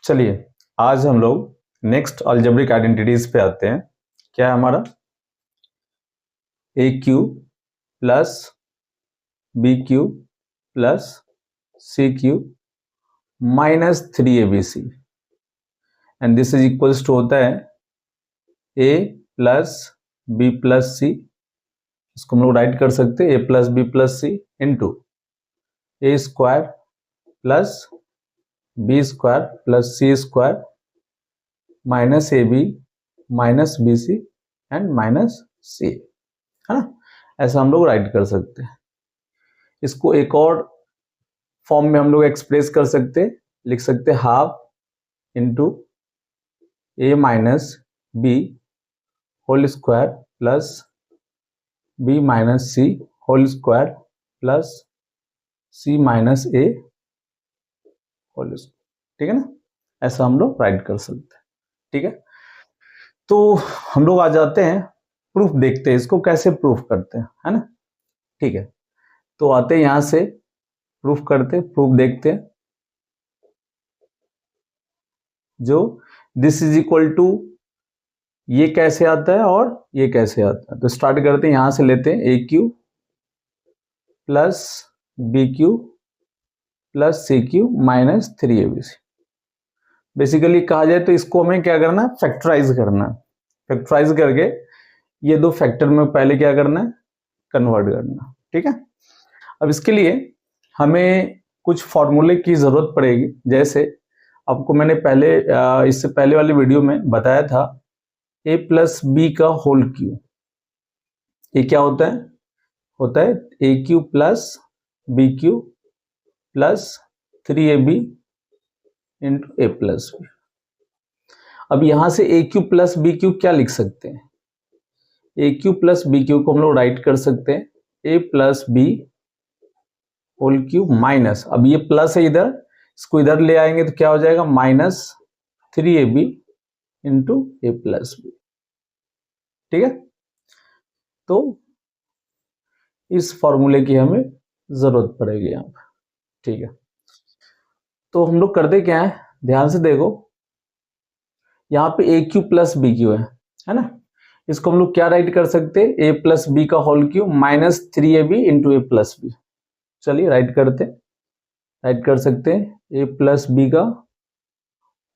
चलिए आज हम लोग नेक्स्ट अलजेब्रिक आइडेंटिटीज पे आते हैं। क्या है हमारा A cube plus B cube plus C cube minus 3abc and this is equals to होता है A plus B plus C. इसको हम लोग राइट कर सकते हैं A plus B plus C into A square plus B square plus C square minus A B minus B C and minus C, है ना। ऐसा हम लोग राइट कर सकते हैं। इसको एक और फॉर्म में हम लोग एक्सप्रेस कर सकते हैं, लिख सकते हैं half into A minus B whole square plus B minus C whole square plus C minus A whole square. ठीक है ना, ऐसा हम लोग राइट कर सकते हैं। ठीक है, तो हम लोग आ जाते हैं प्रूफ देखते हैं, इसको कैसे प्रूफ करते हैं, है ना। ठीक है, तो आते हैं यहां से प्रूफ करते, प्रूफ देखते हैं। जो दिस इज इक्वल टू ये कैसे आता है और ये कैसे आता है, तो स्टार्ट करते हैं यहां से, लेते हैं A cube plus B cube plus C cube minus 3abc। Basically कहा जाए तो इसको हमें क्या करना है, फैक्टराइज करना है। फैक्टराइज करके ये दो फैक्टर में पहले क्या करना है, कन्वर्ट करना। ठीक है, अब इसके लिए हमें कुछ फॉर्मूले की जरूरत पड़ेगी। जैसे आपको मैंने पहले इससे पहले वाले वीडियो में बताया था ए प्लस बी का होल क्यू। ये क्या होता है A cube plus B cube plus 3ab into A plus B. अब यहां से A cube plus B cube क्या लिख सकते हैं, A cube plus B cube को हम लोग राइट कर सकते हैं A plus B whole cube minus, अब ये प्लस है इधर, इसको इधर ले आएंगे तो क्या हो जाएगा minus 3ab into A plus B. ठीक है, तो इस फॉर्मूले की हमें जरूरत पड़ेगी यहां पर। ठीक है, तो हम लोग करते क्या है, ध्यान से देखो, यहाँ पे ए क्यू प्लस बी क्यू है ना। इसको हम लोग क्या राइट कर सकते हैं, ए प्लस बी का whole cube minus 3ab into A plus B. चलिए राइट कर सकते हैं ए प्लस बी का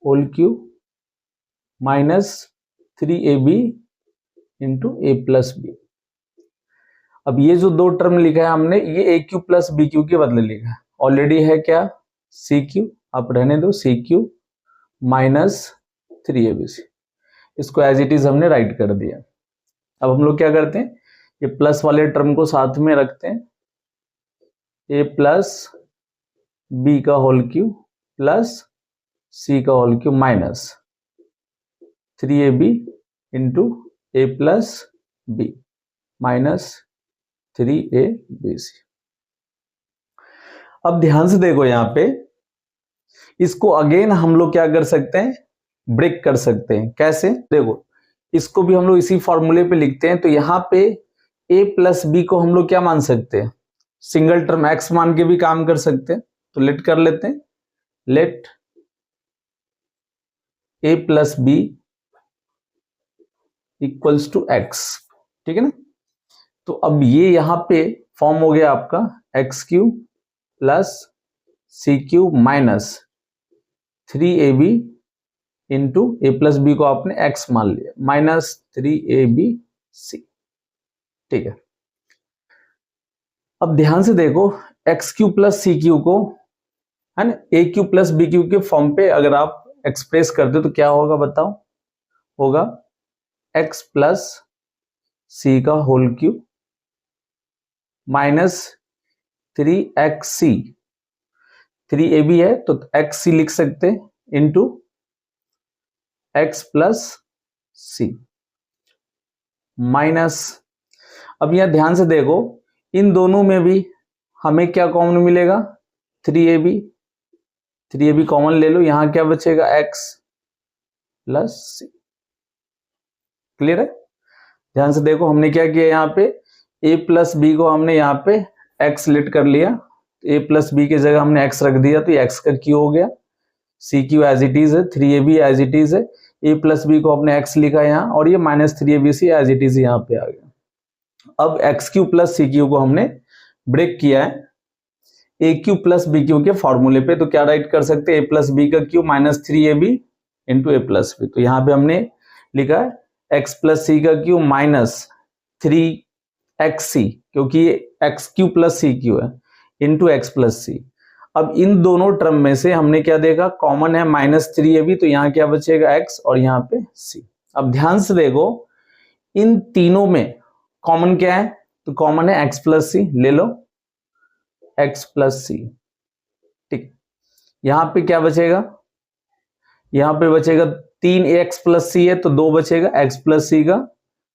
whole cube minus 3ab into A plus B. अब ये जो दो टर्म लिखा है हमने, ये A cube plus B cube के बदले लिखा है, ऑलरेडी है क्या सी क्यू, आप रहने दो सी क्यू माइनस 3abc। इसको एज इट इज हमने राइट कर दिया। अब हम लोग क्या करते हैं, ये प्लस वाले टर्म को साथ में रखते हैं, ए प्लस बी का होल क्यू प्लस सी का whole cube minus 3ab into A plus B minus 3abc। अब ध्यान से देखो यहां पे, इसको अगेन हम लोग क्या कर सकते हैं, ब्रेक कर सकते हैं। कैसे, देखो इसको भी हम लोग इसी फॉर्मूले पे लिखते हैं। तो यहां पे a प्लस बी को हम लोग क्या मान सकते हैं, सिंगल टर्म x मान के भी काम कर सकते हैं। तो लेट कर लेते हैं, let a plus B equals to x। ठीक है ना, तो अब ये यहां पे फॉर्म हो गया आपका X cube plus C cube minus 3ab into A plus B को आपने x मान लिया माइनस 3abc। ठीक है, अब ध्यान से देखो X cube plus C cube को, है ना, A cube plus B cube के फॉर्म पे अगर आप एक्सप्रेस करते हो तो क्या होगा बताओ, होगा x प्लस सी का whole cube minus 3xc, 3ab है तो xc लिख सकते हैं into x plus C minus, अब यहां ध्यान से देखो इन दोनों में भी हमें क्या कॉमन मिलेगा, 3ab कॉमन ले लो, यहां क्या बचेगा x प्लस सी। क्लियर है, ध्यान से देखो हमने क्या किया, यहाँ पे a प्लस बी को हमने यहाँ पे x लेट कर लिया, a प्लस बी की जगह हमने x रख दिया तो ये x का क्यू हो गया। C cube as it is है, 3ab एज इट इज है, a प्लस बी को अपने x लिखा यहाँ, और ये minus 3abc as it is यहाँ पे आ गया। अब X cube plus C cube को हमने ब्रेक किया है A cube plus B cube के फॉर्मूले पे, तो क्या राइट कर सकते हैं, ए प्लस बी का cube minus 3ab into A plus B. तो यहाँ पे हमने लिखा है एक्स प्लस सी का क्यू माइनस 3xc, क्योंकि ये X cube plus C cube है, इंटू एक्स प्लस सी। अब इन दोनों टर्म में से हमने क्या देखा, कॉमन है माइनस 3ab, तो यहाँ क्या बचेगा x और यहाँ पे c। अब ध्यान से देखो इन तीनों में कॉमन क्या है, तो कॉमन है x प्लस सी, ले लो x प्लस सी, ठीक। यहाँ पे क्या बचेगा, यहाँ पे बचेगा 3ax प्लस सी है, तो 2 बचेगा x प्लस सी का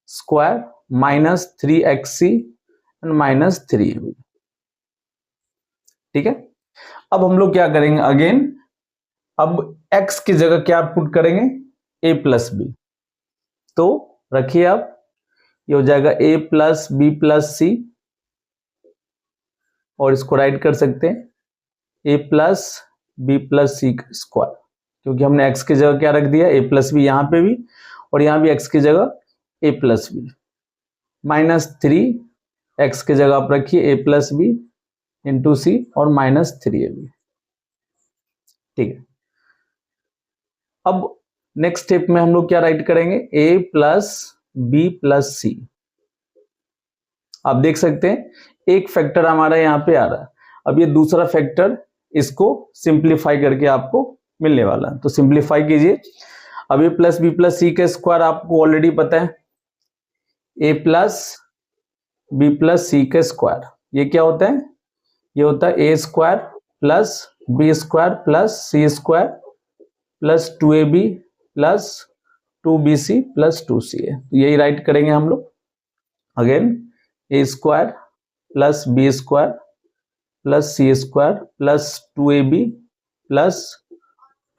square minus 3xc and minus 3ab, ठीक है। अब हम लोग क्या करेंगे अगेन, अब x की जगह क्या पुट करेंगे, a प्लस बी, तो रखिए आप, ये हो जाएगा a plus B plus C, और इसको राइट कर सकते हैं a plus B plus C square, क्योंकि हमने x की जगह क्या रख दिया, a प्लस बी, यहाँ पे भी और यहाँ भी x की जगह a plus B, minus 3x की जगह आप रखिए a प्लस बी इंटू सी और माइनस 3ab, ठीक है। अब नेक्स्ट स्टेप में हम लोग क्या राइट करेंगे, a प्लस बी प्लस सी। आप देख सकते हैं एक फैक्टर हमारा यहाँ पे आ रहा है, अब ये दूसरा फैक्टर, इसको सिंप्लीफाई करके आपको मिलने वाला है, तो सिंप्लीफाई कीजिए। अब a plus B plus C का स्क्वायर आपको ऑलरेडी पता है, a plus B plus C का स्क्वायर, ये क्या होता है, ये होता है a square plus B square plus C square plus 2ab plus 2bc plus 2ca, तो यही राइट करेंगे हम लोग again, a square plus B square plus C square plus 2ab plus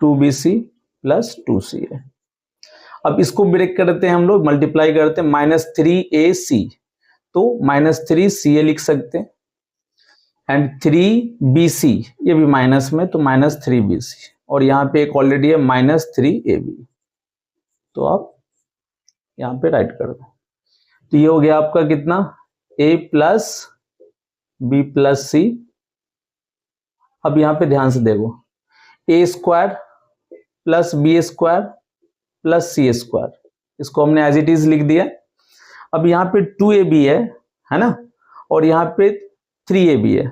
2bc plus 2ca। अब इसको ब्रेक करते हैं हम लोग, मल्टीप्लाई करते हैं, माइनस 3ac, तो माइनस 3ca लिख सकते हैं, एंड 3bc ये भी माइनस में, तो माइनस 3bc, और यहाँ पे एक ऑलरेडी है माइनस 3ab, तो आप यहाँ पे राइट कर दो, तो ये हो गया आपका कितना, a plus B plus C. अब यहाँ पे ध्यान से देखो, a square plus B square plus C square, इसको हमने एज इट इज लिख दिया। अब यहाँ पे 2ab है ना, और यहाँ पे 3ab है,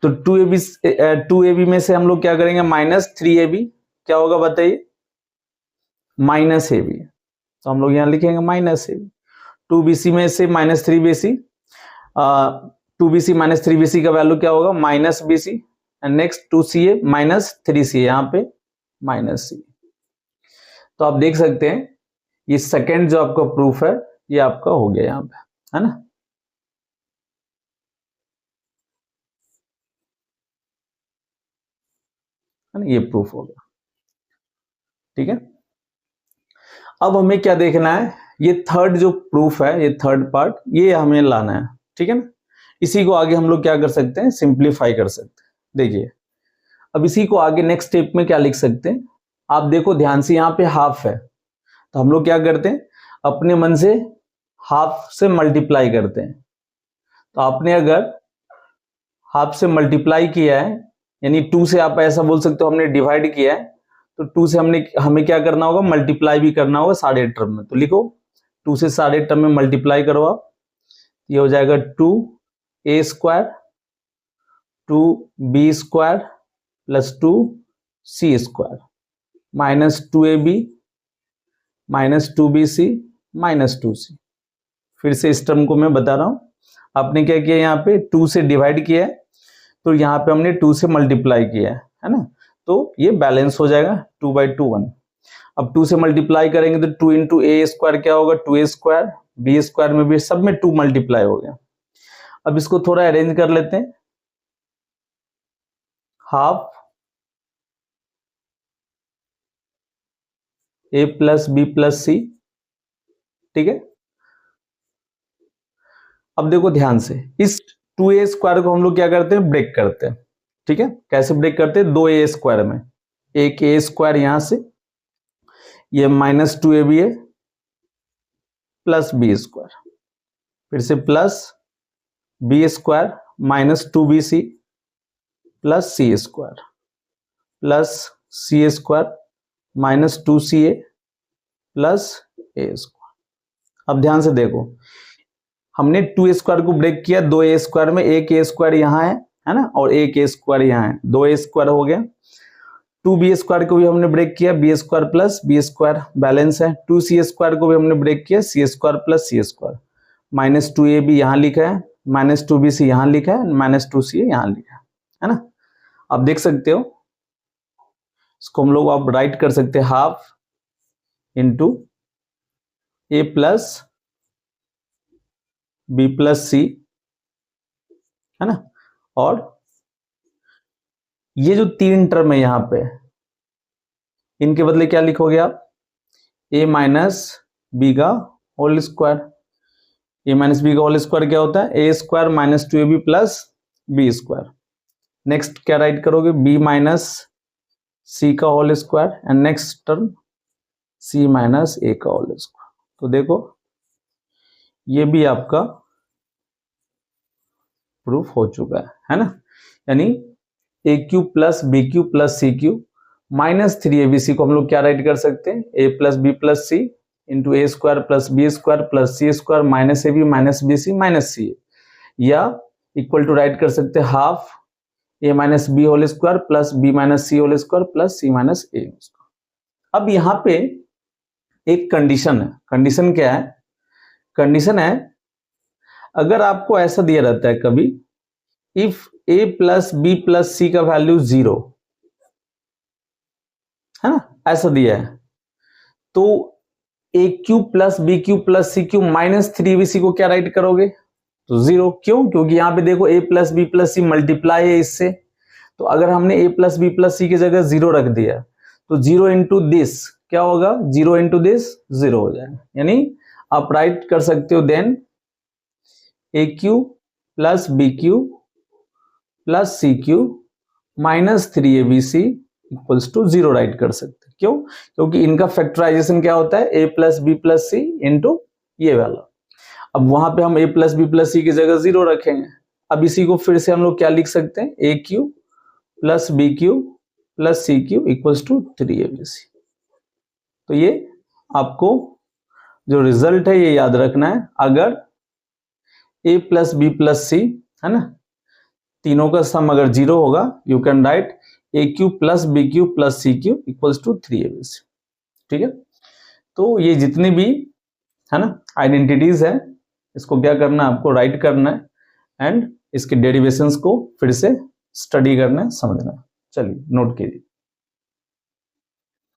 तो 2ab में से हम लोग क्या करेंगे, माइनस 3ab, क्या होगा बताइए, माइनस ab, तो हम लोग यहाँ लिखेंगे माइनस ab। 2bc में से minus 3bc, 2bc minus 3bc का वैल्यू क्या होगा, minus bc, and next 2ca minus 3ca, यहाँ पे माइनस c। तो आप देख सकते हैं ये सेकेंड जो आपका प्रूफ है ये आपका हो गया यहाँ पे, है ना। ये प्रूफ हो गया, ठीक है। अब हमें क्या देखना है, ये थर्ड जो प्रूफ है, ये थर्ड पार्ट, ये हमें लाना है, ठीक है ना। इसी को आगे हम लोग क्या कर सकते हैं, सिंप्लीफाई कर सकते हैं। देखिए अब इसी को आगे नेक्स्ट स्टेप में क्या लिख सकते हैं, आप देखो ध्यान से, यहाँ पे हाफ है, तो हम लोग क्या करते हैं, अपने मन से हाफ से मल्टीप्लाई करते हैं। तो आपने अगर हाफ से मल्टीप्लाई किया है, यानी 2 से आप ऐसा बोल सकते हो हमने डिवाइड किया है, तो 2 से हमें क्या करना होगा, मल्टीप्लाई भी करना होगा सारे टर्म में। तो लिखो 2 से सारे टर्म में मल्टीप्लाई करो आप, ये हो जाएगा 2a square 2b square plus 2c square minus 2ab minus 2bc minus 2c। फिर से इस टर्म को मैं बता रहा हूं, आपने क्या किया, यहाँ पे 2 से डिवाइड किया है, तो यहाँ पे हमने 2 से मल्टीप्लाई किया है ना, तो ये बैलेंस हो जाएगा 2/2 1। अब 2 से मल्टीप्लाई करेंगे तो 2 इंटू ए स्क्वायर क्या होगा, 2a स्क्वायर, बी स्क्वायर में भी सब में 2 मल्टीप्लाई हो गया। अब इसको थोड़ा अरेंज कर लेते हैं, half a plus B plus C, ठीक है। अब देखो ध्यान से, इस 2a स्क्वायर को हम लोग क्या करते हैं, ब्रेक करते हैं, ठीक है। कैसे ब्रेक करते हैं, 2a स्क्वायर में एक ए स्क्वायर यहां से, ये -2ab है प्लस बी स्क्वायर, फिर से plus B square -2bc plus C square plus C square -2ca plus A square. अब ध्यान से देखो, हमने 2 स्क्वायर को ब्रेक किया 2a स्क्वायर में, एक ए स्क्वायर यहाँ है ना, और एक ए स्क्वायर यहाँ है, 2a स्क्वायर हो गया। 2b स्क्वायर को भी हमने ब्रेक किया, B square plus B square balance है। 2c स्क्वायर को भी हमने ब्रेक किया, C square plus C square, -2ab यहाँ लिखा है, -2bc यहाँ लिखा है, -2ca यहाँ लिखा है ना। आप देख सकते हो, इसको हम लोग आप राइट कर सकते हैं half into A plus B plus C, है ना। और ये जो 3 टर्म है यहां पे, इनके बदले क्या लिखोगे आप, a माइनस बी का whole square. A minus B का होल स्क्वायर क्या होता है, A square -2ab plus B square. Next क्या राइट करोगे, b माइनस सी का whole square, and next term c minus A का होल स्क्वायर। तो देखो ये भी आपका प्रूफ हो चुका है ना। यानी A cube plus B cube plus C cube -3abc को हम लोग क्या राइट कर सकते हैं, a plus B plus C into A square plus B square plus C square -ab minus B C minus C, या इक्वल टू राइट कर सकते हैं half a minus B whole square plus B minus C whole square plus C minus A. अब यहाँ पे एक condition है, condition क्या है, कंडीशन है अगर आपको ऐसा दिया रहता है कभी, if a plus B plus C का वैल्यू 0 है ना, ऐसा दिया है, तो A cube plus B cube plus C cube -3abc को क्या राइट करोगे, तो 0। क्यों, क्योंकि यहां पे देखो a plus B plus C multiply है इससे, तो अगर हमने a plus B plus C की जगह 0 रख दिया तो 0 इंटू दिस क्या होगा, 0 इंटू दिस 0 हो जाएगा। यानी आप राइट कर सकते हो then A cube plus B cube plus C cube -3abc equals to 0 write कर सकते हैं। क्यों, क्योंकि इनका फैक्टराइजेशन क्या होता है, a plus B plus C into ये वाला। अब वहां पे हम a plus B plus C की जगह 0 रखेंगे। अब इसी को फिर से हम लोग क्या लिख सकते हैं, A cube plus B cube plus C cube equals to 3abc। तो ये आपको जो रिजल्ट है ये याद रखना है। अगर a plus B plus C है ना, तीनों का सम अगर 0 होगा, you can write A cube plus B cube plus C cube equals to 3abc। ठीक है, तो ये जितने भी है ना आइडेंटिटीज है, इसको क्या करना है, आपको राइट करना है एंड इसके डेरिवेशंस को फिर से स्टडी करना है, समझना है। चलिए नोट कीजिए।